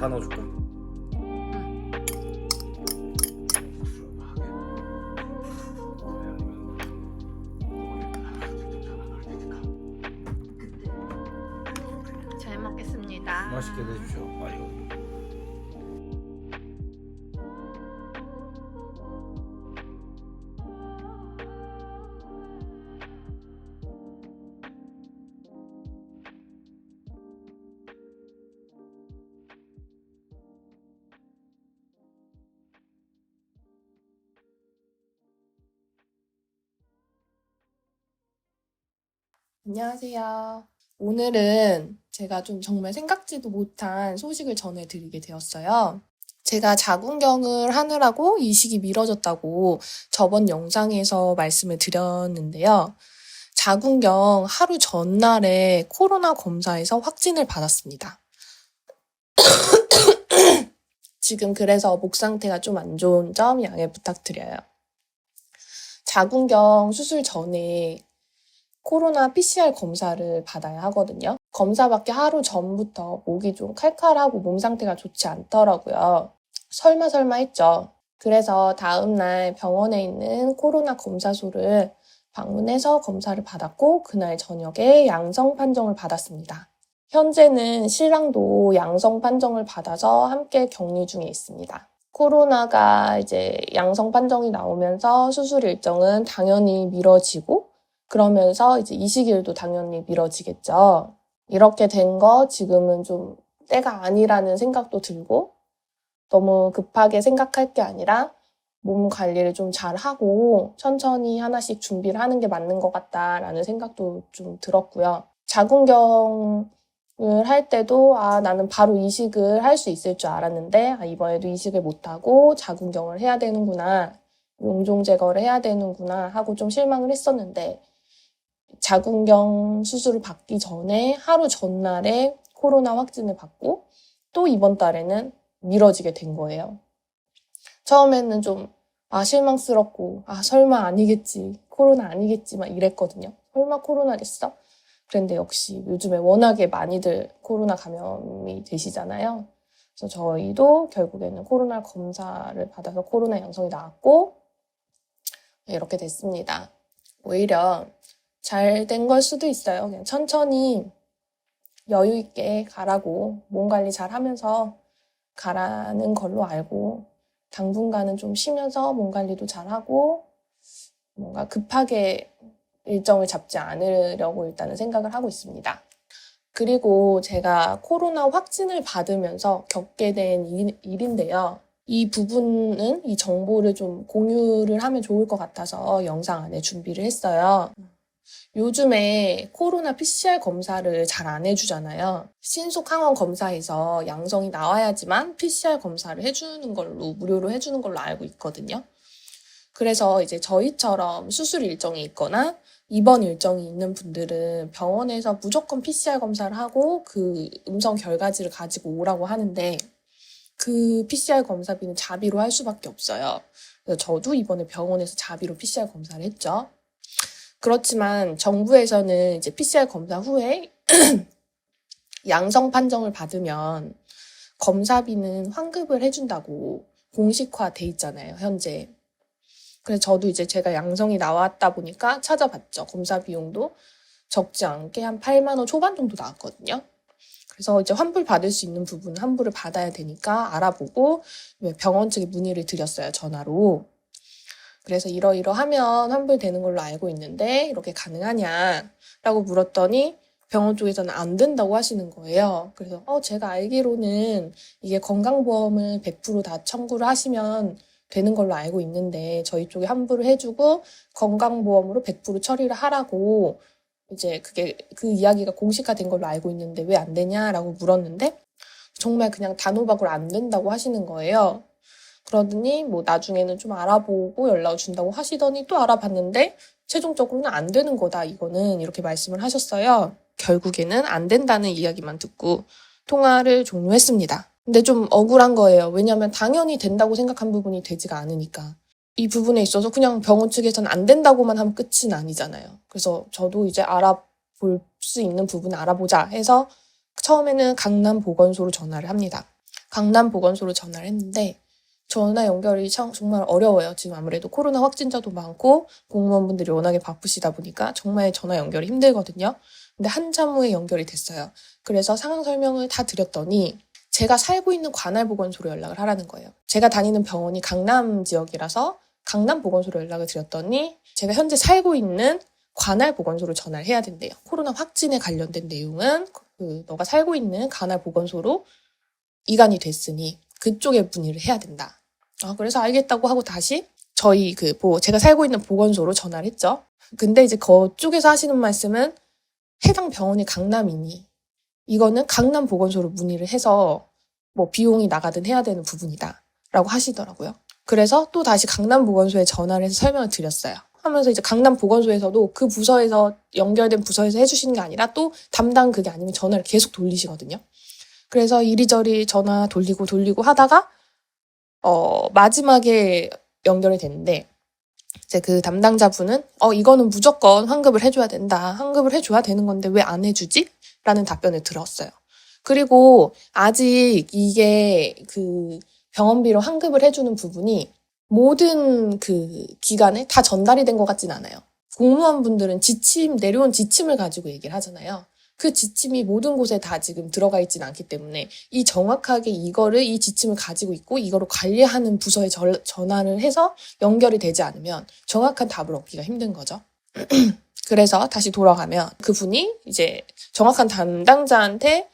다 넣어줄까? 잘 먹겠습니다. 맛있게 드십시오. 아이고. 안녕하세요. 오늘은 제가 좀 정말 생각지도 못한 소식을 전해드리게 되었어요. 제가 자궁경을 하느라고 이식이 미뤄졌다고 저번 영상에서 말씀을 드렸는데요. 자궁경 하루 전날에 코로나 검사에서 확진을 받았습니다. 지금 그래서 목 상태가 좀 안 좋은 점 양해 부탁드려요. 자궁경 수술 전에 코로나 PCR 검사를 받아야 하거든요. 검사 받기 하루 전부터 목이 좀 칼칼하고 몸 상태가 좋지 않더라고요. 설마 했죠. 그래서 다음날 병원에 있는 코로나 검사소를 방문해서 검사를 받았고 그날 저녁에 양성 판정을 받았습니다. 현재는 신랑도 양성 판정을 받아서 함께 격리 중에 있습니다. 코로나가 이제 양성 판정이 나오면서 수술 일정은 당연히 미뤄지고 그러면서 이제 이식일도 당연히 미뤄지겠죠. 이렇게 된 거 지금은 좀 때가 아니라는 생각도 들고 너무 급하게 생각할 게 아니라 몸 관리를 좀 잘하고 천천히 하나씩 준비를 하는 게 맞는 것 같다라는 생각도 좀 들었고요. 자궁경을 할 때도 나는 바로 이식을 할 수 있을 줄 알았는데 이번에도 이식을 못하고 자궁경을 해야 되는구나, 용종 제거를 해야 되는구나 하고 좀 실망을 했었는데 자궁경 수술을 받기 전에 하루 전날에 코로나 확진을 받고 또 이번 달에는 미뤄지게 된 거예요. 처음에는 좀 실망스럽고 설마 아니겠지, 코로나 아니겠지 막 이랬거든요. 설마 코로나겠어? 그런데 역시 요즘에 워낙에 많이들 코로나 감염이 되시잖아요. 그래서 저희도 결국에는 코로나 검사를 받아서 코로나 양성이 나왔고 이렇게 됐습니다. 오히려 잘 된 걸 수도 있어요. 그냥 천천히 여유 있게 가라고, 몸 관리 잘 하면서 가라는 걸로 알고 당분간은 좀 쉬면서 몸 관리도 잘 하고 뭔가 급하게 일정을 잡지 않으려고 일단은 생각을 하고 있습니다. 그리고 제가 코로나 확진을 받으면서 겪게 된 일인데요. 이 부분은, 이 정보를 좀 공유를 하면 좋을 것 같아서 영상 안에 준비를 했어요. 요즘에 코로나 PCR 검사를 잘 안 해주잖아요. 신속 항원 검사에서 양성이 나와야지만 PCR 검사를 해주는 걸로, 무료로 해주는 걸로 알고 있거든요. 그래서 이제 저희처럼 수술 일정이 있거나 입원 일정이 있는 분들은 병원에서 무조건 PCR 검사를 하고 그 음성 결과지를 가지고 오라고 하는데 그 PCR 검사비는 자비로 할 수밖에 없어요. 그래서 저도 이번에 병원에서 자비로 PCR 검사를 했죠. 그렇지만 정부에서는 이제 PCR 검사 후에 양성 판정을 받으면 검사비는 환급을 해준다고 공식화돼 있잖아요, 현재. 그래서 저도 이제 제가 양성이 나왔다 보니까 찾아봤죠. 검사 비용도 적지 않게 한 8만 원 초반 정도 나왔거든요. 그래서 이제 환불 받을 수 있는 부분은 환불을 받아야 되니까 알아보고 병원 측에 문의를 드렸어요, 전화로. 그래서 이러이러하면 환불되는 걸로 알고 있는데 이렇게 가능하냐라고 물었더니 병원 쪽에서는 안 된다고 하시는 거예요. 그래서 제가 알기로는 이게 건강보험을 100% 다 청구를 하시면 되는 걸로 알고 있는데 저희 쪽에 환불을 해주고 건강보험으로 100% 처리를 하라고 이제 그 이야기가 공식화된 걸로 알고 있는데 왜 안 되냐라고 물었는데 정말 그냥 단호박으로 안 된다고 하시는 거예요. 그러더니 나중에는 좀 알아보고 연락을 준다고 하시더니 또 알아봤는데 최종적으로는 안 되는 거다, 이거는, 이렇게 말씀을 하셨어요. 결국에는 안 된다는 이야기만 듣고 통화를 종료했습니다. 근데 좀 억울한 거예요. 왜냐하면 당연히 된다고 생각한 부분이 되지가 않으니까. 이 부분에 있어서 그냥 병원 측에서는 안 된다고만 하면 끝은 아니잖아요. 그래서 저도 이제 알아볼 수 있는 부분을 알아보자 해서 처음에는 강남보건소로 전화를 합니다. 강남보건소로 전화를 했는데 전화 연결이 정말 어려워요. 지금 아무래도 코로나 확진자도 많고 공무원분들이 워낙에 바쁘시다 보니까 정말 전화 연결이 힘들거든요. 근데 한참 후에 연결이 됐어요. 그래서 상황 설명을 다 드렸더니 제가 살고 있는 관할보건소로 연락을 하라는 거예요. 제가 다니는 병원이 강남 지역이라서 강남보건소로 연락을 드렸더니 제가 현재 살고 있는 관할보건소로 전화를 해야 된대요. 코로나 확진에 관련된 내용은 너가 살고 있는 관할보건소로 이관이 됐으니 그쪽에 문의를 해야 된다. 그래서 알겠다고 하고 다시 저희 제가 살고 있는 보건소로 전화를 했죠. 근데 이제 그쪽에서 하시는 말씀은 해당 병원이 강남이니 이거는 강남 보건소로 문의를 해서 뭐 비용이 나가든 해야 되는 부분이다 라고 하시더라고요. 그래서 또 다시 강남 보건소에 전화를 해서 설명을 드렸어요. 하면서 이제 강남 보건소에서도 그 부서에서 연결된 부서에서 해주시는 게 아니라 또 담당 그게 아니면 전화를 계속 돌리시거든요. 그래서 이리저리 전화 돌리고 하다가 마지막에 연결이 됐는데 이제 그 담당자분은 이거는 무조건 환급을 해줘야 된다. 환급을 해줘야 되는 건데 왜 안 해주지? 라는 답변을 들었어요. 그리고 아직 이게 그 병원비로 환급을 해주는 부분이 모든 그 기관에 다 전달이 된 것 같진 않아요. 공무원분들은 내려온 지침을 가지고 얘기를 하잖아요. 그 지침이 모든 곳에 다 지금 들어가 있지는 않기 때문에 정확하게 이 지침을 가지고 있고 이거를 관리하는 부서에 전화를 해서 연결이 되지 않으면 정확한 답을 얻기가 힘든 거죠. 그래서 다시 돌아가면 그분이 이제 정확한 담당자한테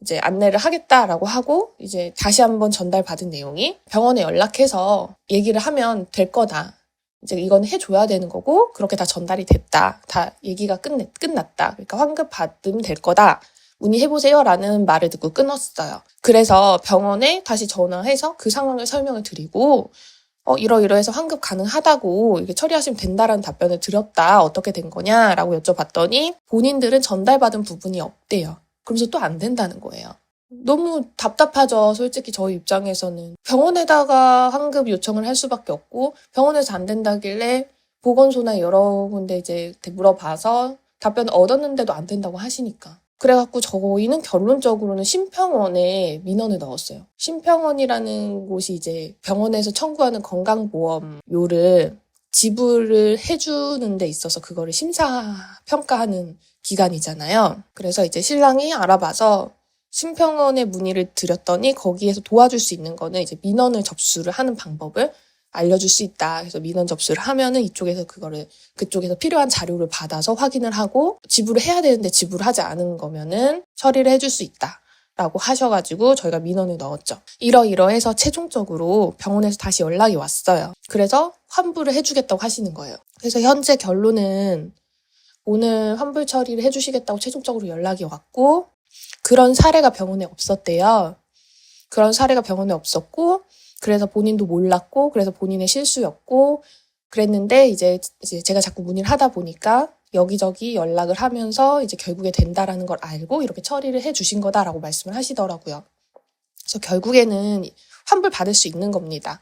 이제 안내를 하겠다라고 하고 이제 다시 한번 전달받은 내용이 병원에 연락해서 얘기를 하면 될 거다. 이제 이건 해줘야 되는 거고 그렇게 다 전달이 됐다. 다 얘기가 끝났다. 그러니까 환급 받으면 될 거다. 문의해보세요라는 말을 듣고 끊었어요. 그래서 병원에 다시 전화해서 그 상황을 설명을 드리고 이러이러해서 환급 가능하다고 이게 처리하시면 된다라는 답변을 드렸다. 어떻게 된 거냐라고 여쭤봤더니 본인들은 전달받은 부분이 없대요. 그러면서 또 안 된다는 거예요. 너무 답답하죠. 솔직히 저희 입장에서는. 병원에다가 환급 요청을 할 수밖에 없고 병원에서 안 된다길래 보건소나 여러 군데 이제 물어봐서 답변을 얻었는데도 안 된다고 하시니까. 그래갖고 저희는 결론적으로는 심평원에 민원을 넣었어요. 심평원이라는 곳이 이제 병원에서 청구하는 건강보험료를 지불을 해주는 데 있어서 그거를 심사평가하는 기관이잖아요. 그래서 이제 신랑이 알아봐서 심평원에 문의를 드렸더니 거기에서 도와줄 수 있는 거는 이제 민원을 접수를 하는 방법을 알려줄 수 있다. 그래서 민원 접수를 하면은 그쪽에서 필요한 자료를 받아서 확인을 하고 지불을 해야 되는데 지불하지 않은 거면은 처리를 해줄 수 있다. 라고 하셔가지고 저희가 민원을 넣었죠. 이러이러해서 최종적으로 병원에서 다시 연락이 왔어요. 그래서 환불을 해주겠다고 하시는 거예요. 그래서 현재 결론은 오늘 환불 처리를 해주시겠다고 최종적으로 연락이 왔고 그런 사례가 병원에 없었대요. 그런 사례가 병원에 없었고 그래서 본인도 몰랐고 그래서 본인의 실수였고 그랬는데 이제 제가 자꾸 문의를 하다 보니까 여기저기 연락을 하면서 이제 결국에 된다라는 걸 알고 이렇게 처리를 해주신 거다라고 말씀을 하시더라고요. 그래서 결국에는 환불 받을 수 있는 겁니다.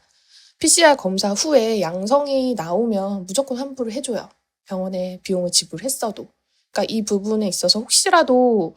PCR 검사 후에 양성이 나오면 무조건 환불을 해줘요. 병원에 비용을 지불했어도. 그러니까 이 부분에 있어서 혹시라도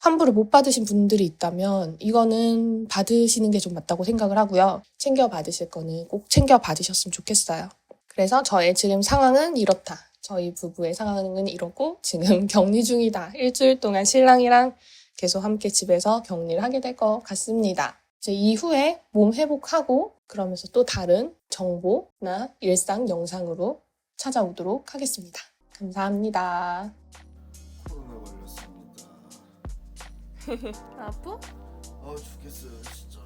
환불을 못 받으신 분들이 있다면 이거는 받으시는 게 좀 맞다고 생각을 하고요. 챙겨 받으실 거는 꼭 챙겨 받으셨으면 좋겠어요. 그래서 저의 지금 상황은 이렇다. 저희 부부의 상황은 이렇고 지금 격리 중이다. 일주일 동안 신랑이랑 계속 함께 집에서 격리를 하게 될 것 같습니다. 이제 이후에 몸 회복하고 그러면서 또 다른 정보나 일상 영상으로 찾아오도록 하겠습니다. 감사합니다. 코로나 걸렸습니다. 아파? 죽겠어요 진짜.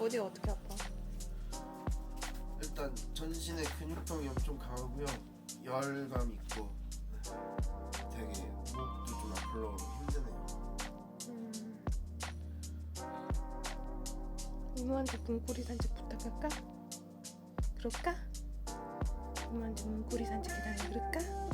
어디 어떻게 아파? 일단 전신에 근육통이 엄청 강하고요. 열감 있고 되게 목도 좀 아플러 힘드네요. 이모한테 문고리 산책 부탁할까? 그럴까? 이모한테 문고리 산책해달라 그럴까?